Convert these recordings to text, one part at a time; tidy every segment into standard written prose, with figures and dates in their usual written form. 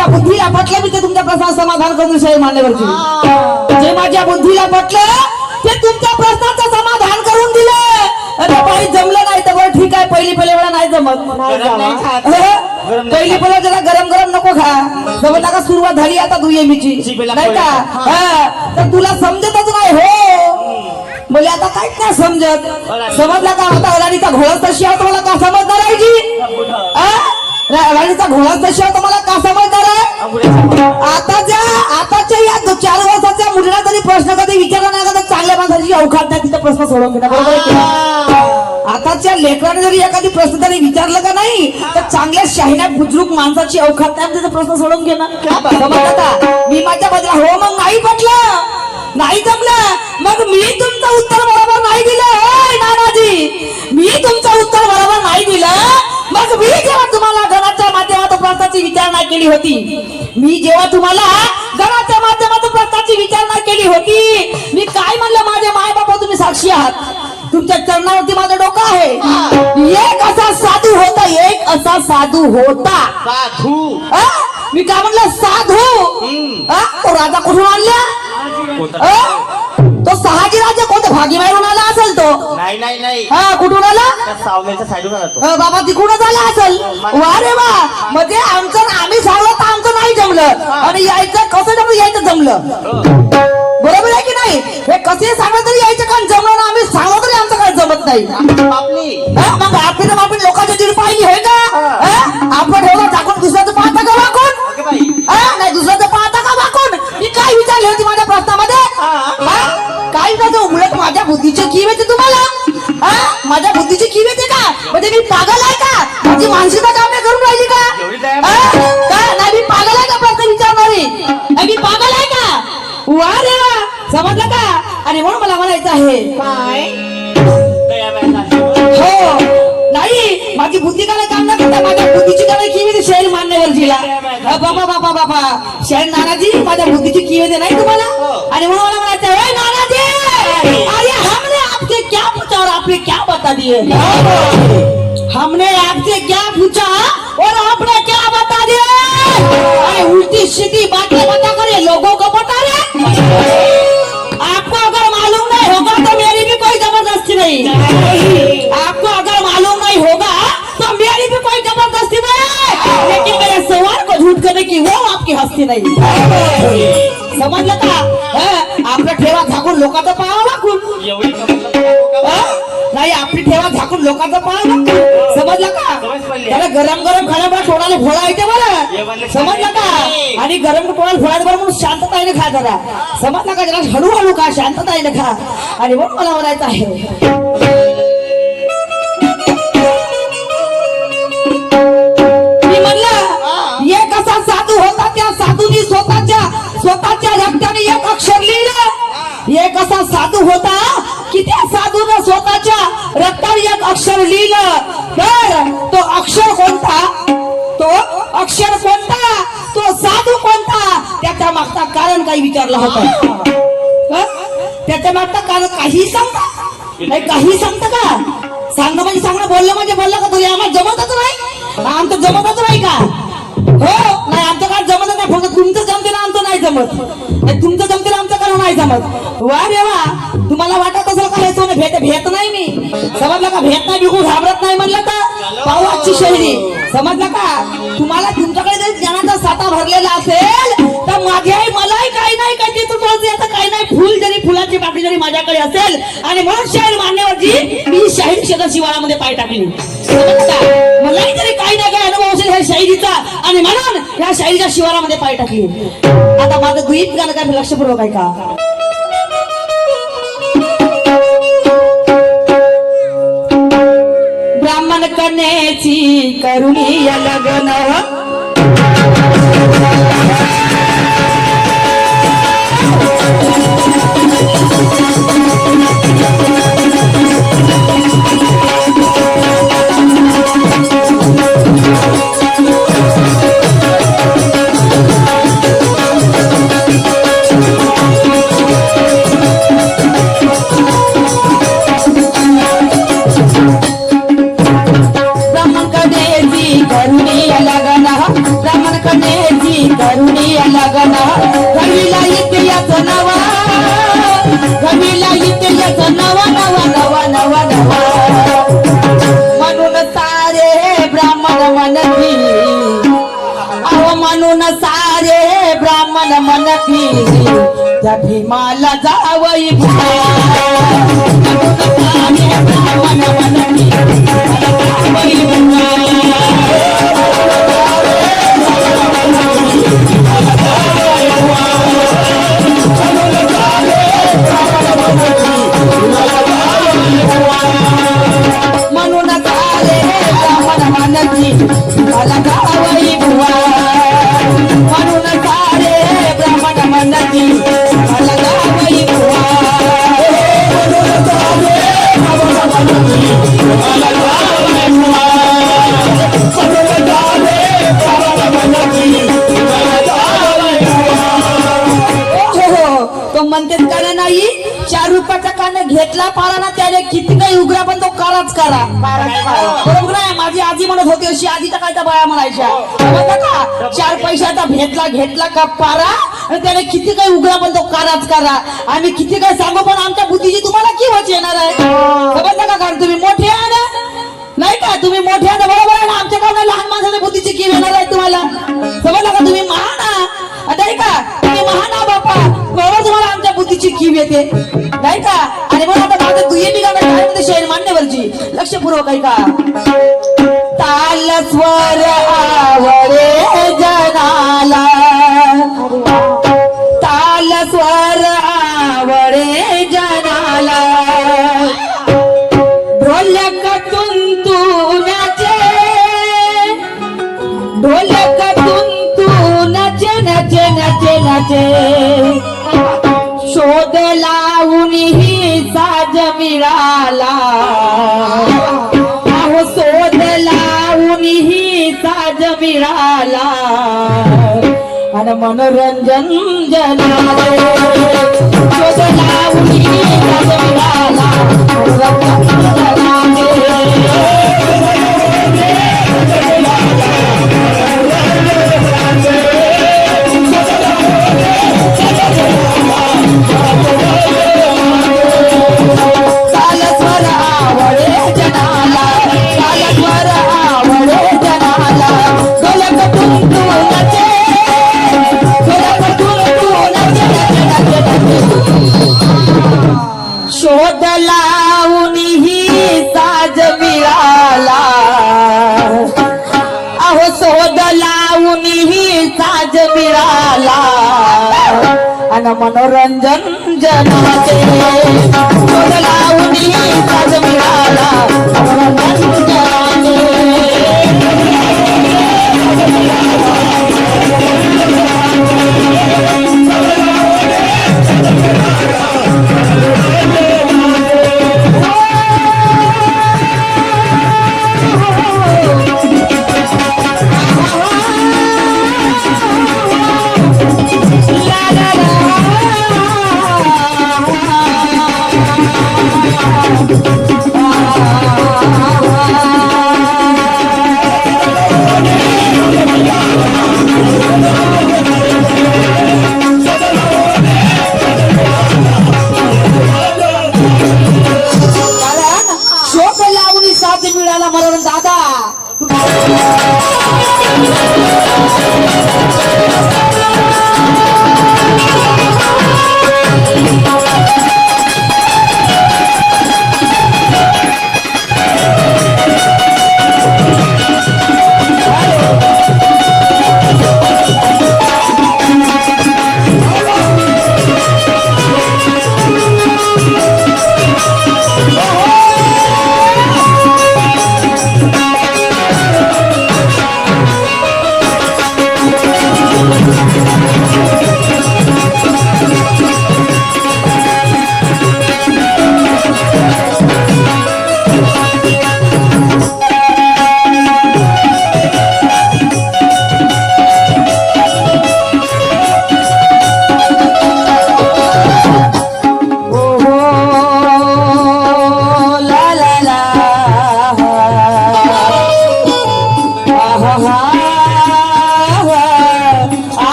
माझ्या बुद्धीला पटलं मी ते तुमच्या प्रश्नाचं समाधान करून शाही मान्यवरची जे माझ्या बुद्धीला पटलं ते तुमच्या प्रश्नाचं समाधान करून दिलं. अरे बाई जमलं नाही तर बरं ठीक आहे, पहिली वेळा नाही जमत. पहिली पहिला जरा गरम गरम नको खा, जमत का सुरुवात झाली आता दुयेमीची नाही का, तर तुला समजतच नाही हो. बोले आता काहीच नाही समजत. समजला का आता राणीचा घोळच तशी आहे तुम्हाला का समजणार आहे जी? राणीचा घोळच तशी आहे तुम्हाला का समजणार आहे? आताच्या या 4 वर्षाच्या मुलीला तरी प्रश्न कधी विचारला नाही का तर चांगल्या माणसाची अवकाश नाही तिचा प्रश्न सोडवून घेणार. बरोबर आहे की? आताच्या लेकराने जरी एखादी प्रश्न तरी विचारलं का नाही तर चांगल्या शाहिन्या बुजुर्ग माणसाची अवकाश नाही तिचा प्रश्न सोडवून घेणार. समजलं का? मी माझ्या बदला हो मग नाही पटलं, नाही जमलं, मग मी तुमचं उत्तर बरोबर नाही दिलं. नानाजी मी तुमचं उत्तर बरोबर नाही दिलं, मग मी जेव्हा तुम्हाला घराच्या माध्यमातून प्रश्नाची विचारणा केली होती, मी जेव्हा तुम्हाला घराच्या माध्यमातून प्रश्नाची विचारणा केली होती, मी काय म्हणलं? माझे माय बाबा तुम्ही साक्षी आहात, तुमच्या चरणावरती माझं डोकं आहे. एक असा साधू होता, एक असा साधू होता. साधू मी काय म्हणलं? साधू. तो राजा कुठून आणला? तो शहाजी राजा कोणत्या भागीबाईवरून आला असेल तो? नाही नाही नाही, कुठून आला? सावनेच्या साईडून आला तो. बाबा तिकडूनच आला असेल. वा रे वा, म्हणजे आमचं आम्ही सांगलं तर आमचं नाही जमलं आणि यायचं कसं जमलं? यायचं जमलं. बरोबर आहे की नाही? हे कसे सांगलं तरी यायचं कारण जमलं ना, आम्ही सांगलं तरी आमचं काय जमत नाही. मग आपण लोकांची दीड पाहिली आहे का? आपण ठेवलं टाकून दुसऱ्याचं पाहता का वाकून? नाही दुसऱ्याचं पाहता का वाकून? मी काय विचारली होती माझ्या प्रश्नामध्ये? काय विचारतो? उलट माझ्या बुद्धीची कीव येते तुम्हाला? माझ्या बुद्धीची कीव येते का? म्हणजे मी पागल आहे का? माझी मानसिकता काम नाही करून राहिली का? नाही मी पागल आहे का प्रश्न विचारणारी? मी पागल आहे का? वा रे वा, समजलं का? आणि म्हणून मला म्हणायचं आहे काय हो नाही, माझी बुद्धी काय काम नाही करता, माझ्या बुद्धीची काय कीव शहर मान्यवरजीला. बाबा बाबा बाबा शहर नानाजी माझ्या बुद्धीची कीव येते नाही तुम्हाला? आणि म्हणून मला म्हणायचं आहे नानाजी, अरे हमने आपसे क्या पूछा और आपने क्या बता दिए? हमने आपसे क्या पूछा और आपने क्या बता दिए? अरे उल्टी सीधी बातें बता कर ये लोगों को बता रहे। आपको अगर मालूम नहीं होगा तो मेरी भी कोई जबरदस्ती नहीं, आपको अगर मालूम नहीं होगा तो मेरी भी कोई जबरदस्ती नहीं, लेकिन मेरे सवाल को झूठ करने की वो आपकी हस्ती नहीं. समजलं का? आपलं ठेवा झाकून लोकांचं पाहावं लागून नाही, आपली ठेवा झाकून लोकांचं पाहावं लागून. समजलं का? त्याला गरम गरम खाण्याला टोळाला फोडा येते बरं. समजलं का? आणि गरम टोळाला फोडायचं बरं म्हणून शांतताईने खा जरा. समजलं का? जरा हळूहळू खा, शांतताईने खा. आणि म्हणून मला म्हणायचं आहे एक असा साधू होता, त्या साधूनी स्वतःच्या रक्ताने एक अक्षर लिहिलं. एक असा साधू होता की त्या साधूने स्वतःच्या रक्ताने एक अक्षर लिहिलं. तर तो अक्षर कोणता? तो अक्षर कोणता? तो साधू कोणता? त्याच्या मागचा कारण काही विचारलं होतं. त्याच्या मागचा कारण काही सांगता नाही, काही सांगतं का? सांगणं म्हणजे सांगणं, बोललं म्हणजे बोललं का? तुला आम्हाला जमतच नाही, आमचं जमतच नाही का? हो नाही, आमचं काय जमत नाही, फक्त तुमचं जमते ना, आमचं नाही जमत. तुमचं जमते ना, आमचं काय नाही जमत. वा रे वा, तुम्हाला वाटत असेल का हे सोने भेट नाही मी. समजलं का? भेट नाही, बिलकुल घाबरत नाही म्हणलं तर पाहू आजची शैली. समजलं का? तुम्हाला तुमच्याकडे जरी ज्ञानाचा साठा भरलेला असेल तर माझी आई मलाही काही नाही काही ते तुझं येतं, काही नाही. फुल जरी फुलाची पाकळी जरी माझ्याकडे असेल आणि म्हणून शाहीर मान्यवरजी मी शाहीर क्षेत्र शिवारामध्ये पाय टाकली. मलाही तरी काही नाही काही अनुभव असेल ह्या शाहिरीचा आणि म्हणून ह्या शाहिरीच्या शिवारामध्ये पाय टाकली. आता माझं गीत गाणं काय लक्षपूर्वक आहे का? ब्राह्मण कन्येची करुणी या लग्न, ब्राह्मण कन्येची केली त्या भीमाला जावई बुवा मन मननी जावई बुवा म्हणून चाले ब्राह्मण मानती मला जावई बुवा म्हणून चाले ब्राह्मण मानती मला जावई बुवा म्हणून चाले ब्राह्मण मानती मला जावई बुवा म्हणून चाले ब्राह्मण मानती मला जावई बुवा तो म्हणतेच का नाही 4 रुपयाचा कान घेतला पारा ना त्याने किती काही उघडा पण तो कराच करा बरोबर आहे माझी आजी म्हणत होती अशी आजीच्या काय त्या बाया म्हणायच्या बघा का 4 पैशाचा घेतला का पारा आणि त्याने किती काही उघडा पण तो कराच करा आम्ही किती काही सांगू पण आमच्या बुद्धीची तुम्हाला किंमत येणार आहे समजलं का कारण तुम्ही मोठे आहे ना नाही का तुम्ही मोठे आहे बरोबर आहे ना आमच्या गावाला लहान माणसाच्या बुद्धीची किंमत येणार आहे तुम्हाला समजलं का तुम्ही महान नाही का तुम्ही महान बापा बरोबर तुम्हाला आमच्या बुद्धीची कीव येते नाही का आणि मग आता माझं दुय्यमी गाणं काय म्हणते शहर मान्यवरची लक्षपूर्वक आहे का ताल स्वर आवडे जनाला ताल स्वर आवडे जनाला ढोलक तुंतुनाचे ढोलक तुंतुनाचे नचे नचे नचे शोध लावून ही साज मिळाला अहो शोध लावून ही साज मिळाला आणि मनोरंजन जनाले शोध लावून ही साज मिळाला मनोरंजन जनाले शोध लावून ही साज मिळाला अहो शोध लावून ही साज मिळाला आणि मनोरंजन जनाचे शोध लावून ही साज मिळाला मनोरंजन जनाचे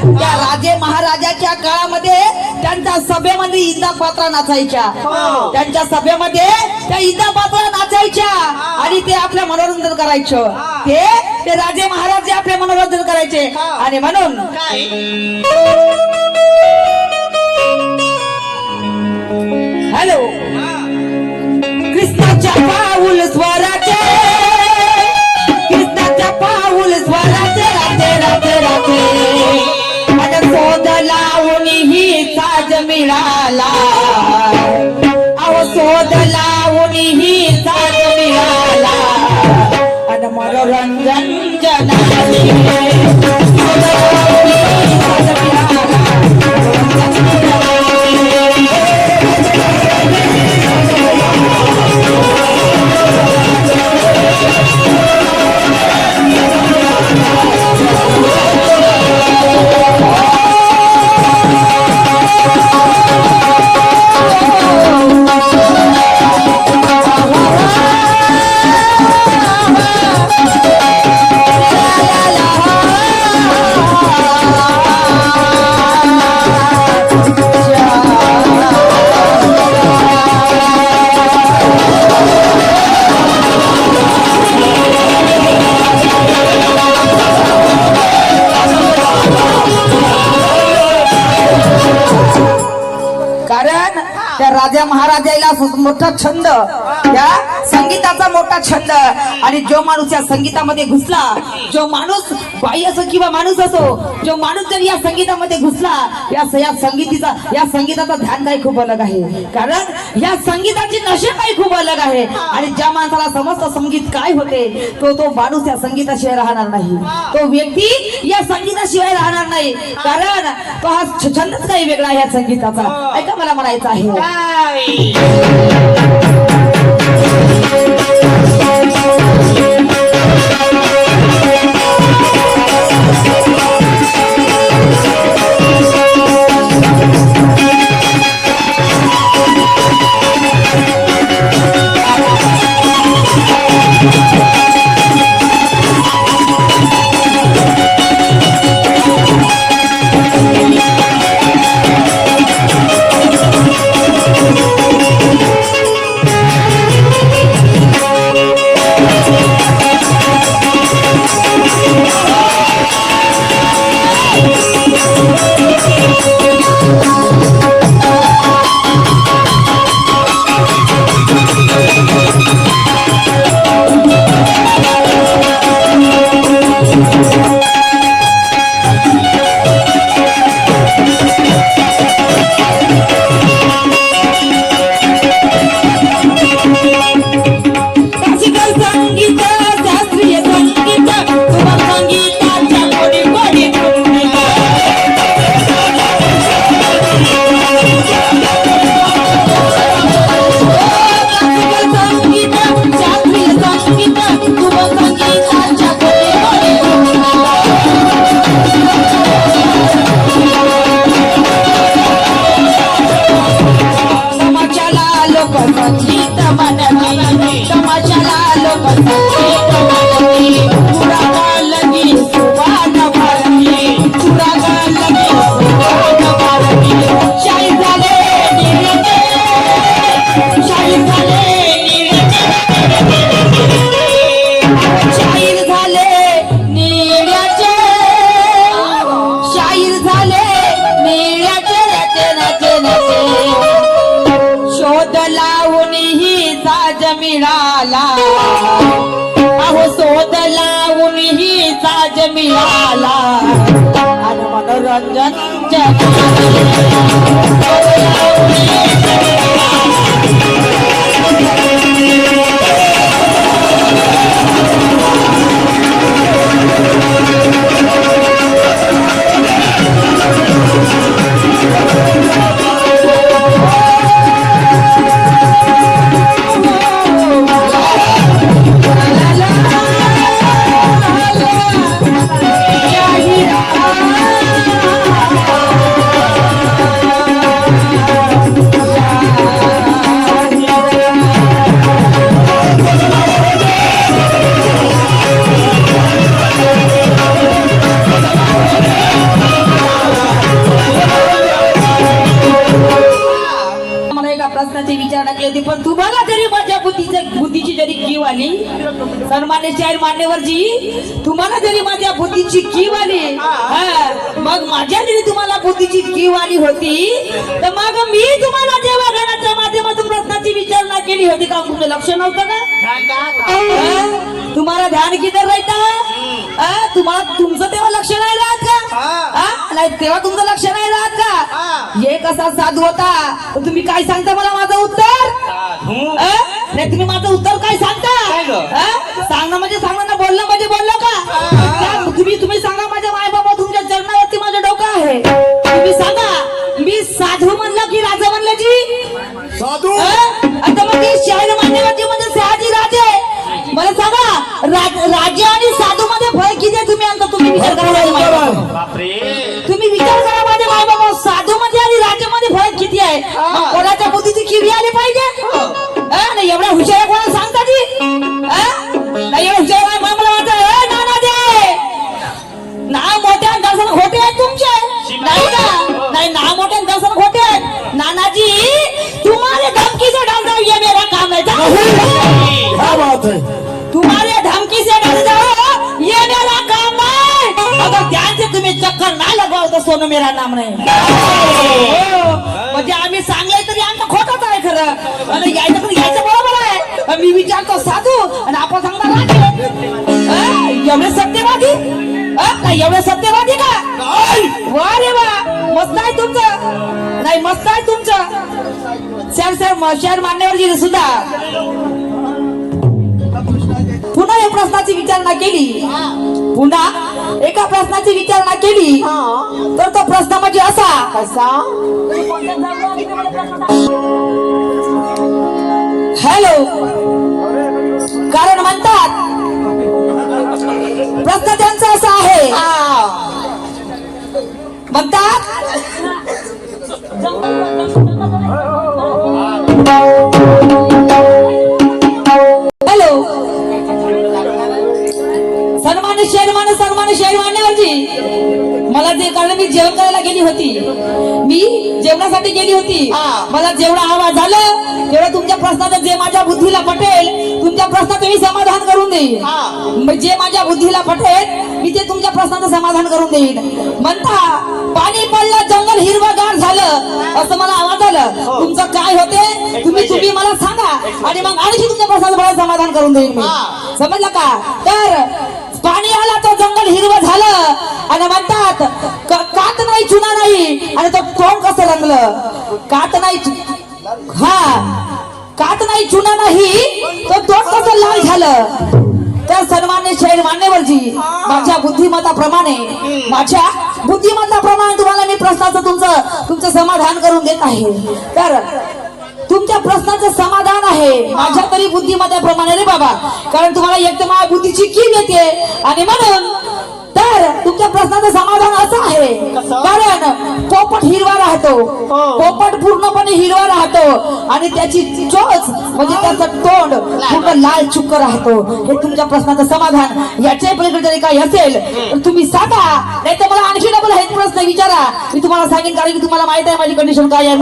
त्या राजे महाराजाच्या काळामध्ये त्यांच्या सभेमध्ये इंदापात्रा नाचायच्या. त्यांच्या सभेमध्ये त्या इंदापात्रा नाचायच्या आणि ते आपलं मनोरंजन करायचं. ते राजे महाराजे आपले मनोरंजन करायचे. आणि म्हणून हॅलो कृष्णाच्या पाऊल स्वराचे, कृष्णाच्या पाऊल स्वराचे राते राते राते आणि शोध लावून ही साज मिळाला. अहो शोध लावून ही साज मिळाला आणि मनोरंजन जनाले. शोध लावून ही साज मिळाला, मनोरंजन जनाले. कारण त्या राजा महाराजाला मोठा छंद, त्या संगीताचा मोठा छंद. आणि जो माणूस या संगीतामध्ये घुसला, जो माणूस बाई असो किंवा माणूस असो, जो माणूस जर या संगीतामध्ये घुसला, या संगीताचा ध्यान काही खूप अलग आहे. कारण या संगीताची नशा काही खूप अलग आहे. आणि ज्या माणसाला समजतं संगीत काय होते, तो माणूस या संगीताशिवाय राहणार नाही. तो व्यक्ती या संगीताशिवाय राहणार नाही. कारण तो हा छंदच काही वेगळा आहे या संगीताचा. ऐका मला म्हणायचं आहे. मिळाला, अहो शोध लावून ही साज मिळाला आणि मनोरंजन अडकली होती, पण तुम्हाला जरी माझ्या बुद्धीची जरी कीव आली, सन्मान्य शाहीर मान्यवरजी, तुम्हाला जरी माझ्या बुद्धीची कीव आली, मग माझ्या जरी तुम्हाला बुद्धीची कीव आली होती, तर मग मी तुम्हाला देवाघराच्या माध्यमातून प्रश्नाची विचारणा केली होती का? तुमचं लक्ष नव्हतं का? तुम्हाला ध्यान किधर राहता? तुम्हाला तुमचं तेव्हा लक्ष नाही राहत का? नाही तेव्हा तुमचं लक्ष नाही राहत का? एक असा साधू होता, तर तुम्ही काय सांगता मला माझं उत्तर? नाही तुम्ही माझं उत्तर काय सांगता? सांगणं म्हणजे सांगणं ना, बोलणं म्हणजे बोलणं का? तुम्ही सांगा माझ्या माय बाबा तुमच्या चरणावरती माझं डोकं आहे, तुम्ही सांगा मी साधू म्हणलं की राजा म्हणलं जी? साधू आता मग शाहीर मान्यवरजी म्हणजे शहाजी राजे, मला सांगा राजे आणि साधू मध्ये फरक किती आहे? तुम्ही विचार करा, बापरे. तुम्ही विचार करा माझे माय बाबा, साधू मध्ये आणि राजे मध्ये फरक किती आहे? मग कोणाच्या बुद्धीची किवी आली पाहिजे? नाही एवढ्या हुशार कोणाला सांगता ती? नाही एवढ्या हुशार मला वाटतं नाना दे नाव मोठ्या दर्शन खोटे आहेत तुमचे, नाही का? नाही नाव मोठ्या दर्शन खोटे आहेत नानाजी, तुम्हाला धमकी से डाल दो ये मेरा काम है। क्या बात है? तुम्हारे धमकी से डर जाओ ये मेरा काम नहीं, अगर ध्यान से तुम्हें चक्कर ना लगाओ तो सोनं मेरा नाम नहीं। म्हणजे आम्ही सांगलंय तरी आमचं खोटंच आहे खरं, आणि यायचं बरोबर आहे। मी विचारतो साधू आणि आपण सांगणार राजे, एवढे सत्यवादी? एवढे सत्यवादी का? वा रे वा, मस्त आहे तुमचं, नाही मस्त आहे तुमचं शहर मान्यवरजी सुद्धा पुन्हा या प्रश्नाची विचारणा केली, पुन्हा एका प्रश्नाची विचारणा केली, तर तो प्रश्न म्हणजे असा कसा? हॅलो, कारण म्हणतात प्रश्न त्यांचा असा आहे, म्हणतात हॅलो, सन्मान्य शाहीर मान्यवरजी, मला जे कारण मी जेवण करायला गेली होती, मी जेवणासाठी गेली होती, मला जेवढा आवाज झालं तेवढं तुमच्या प्रश्नाचं जे माझ्या बुद्धीला पटेल तुमच्या प्रश्नाचं मी समाधान करून देईन, जे माझ्या बुद्धीला पटेल मी ते तुमच्या प्रश्नाचं समाधान करून देईन। म्हणता पाणी पडलं जंगल हिरवगार झालं, असं मला आवाज आलं, तुमचं काय होते तुम्ही मला सांगा, आणि मग आणखी तुमच्या प्रश्नाचं समाधान करून देईन मी, समजलं का? तर पाणी आला तो जंगल हिरवं झालं, आणि म्हणतात कात नाही चुना नाही, आणि तो तोंड कसं रंगलं? कात नाही कात नाही चुना नाही, तो तोंड कसं लाल झालं? तर सन्मान्य शाहीर मान्यवरजी, माझ्या बुद्धिमत्ताप्रमाणे तुम्हाला मी प्रश्नाचं तुमचं समाधान करून देत आहे। तर तुमच्या प्रश्नाचं समाधान आहे माझ्या तरी बुद्धिमत्तेप्रमाणे रे बाबा, कारण तुम्हाला एक तर माझ्या बुद्धीची कीव येते, आणि म्हणून तर तुमच्या प्रश्नाचं समाधान असं आहे, कारण पोपट हिरवा राहतो, पोपट पूर्णपणे हिरवा राहतो, आणि त्याची चोच म्हणजे त्याचं तोंड पूर्ण लाल चुक्क राहतो, हे तुमच्या प्रश्नाचं समाधान। याच्या पलीकडे जरी काही असेल तर तुम्ही सांगा, नाही तर मला आणखी डबल हे प्रश्न विचारा, मी तुम्हाला सांगेन, कारण की तुम्हाला माहित आहे माझी कंडिशन काय आहे,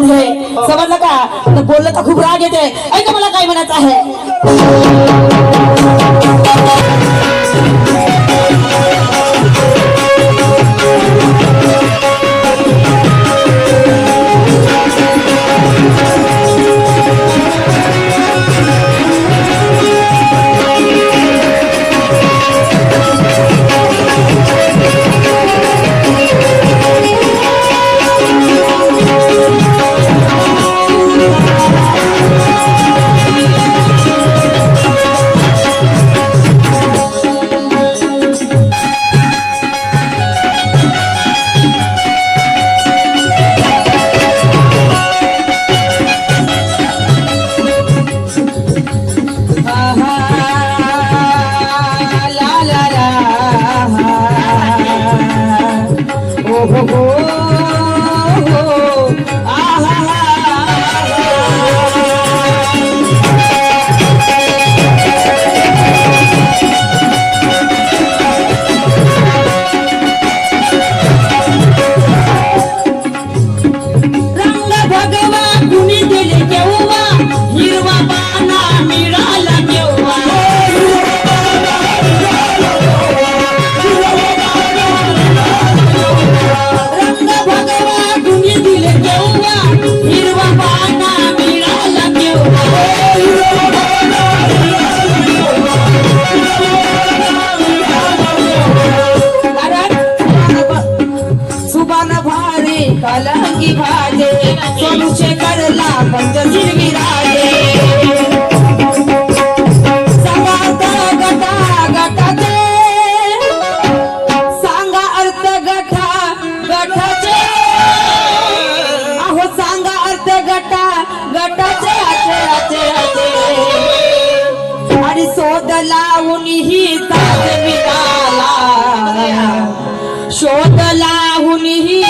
समजलं का? तर बोललं तर खूप राग येते, ऐका मला काय म्हणायचं आहे। कलंकी भाजे सोनू शेखरला पंचशील विराजे सांगा गटाचे सांगा अर्थ गटाचे अहो सांगा अर्थ गटाचे आणि शोध लावून ही साज मिळाला शोध लावून ही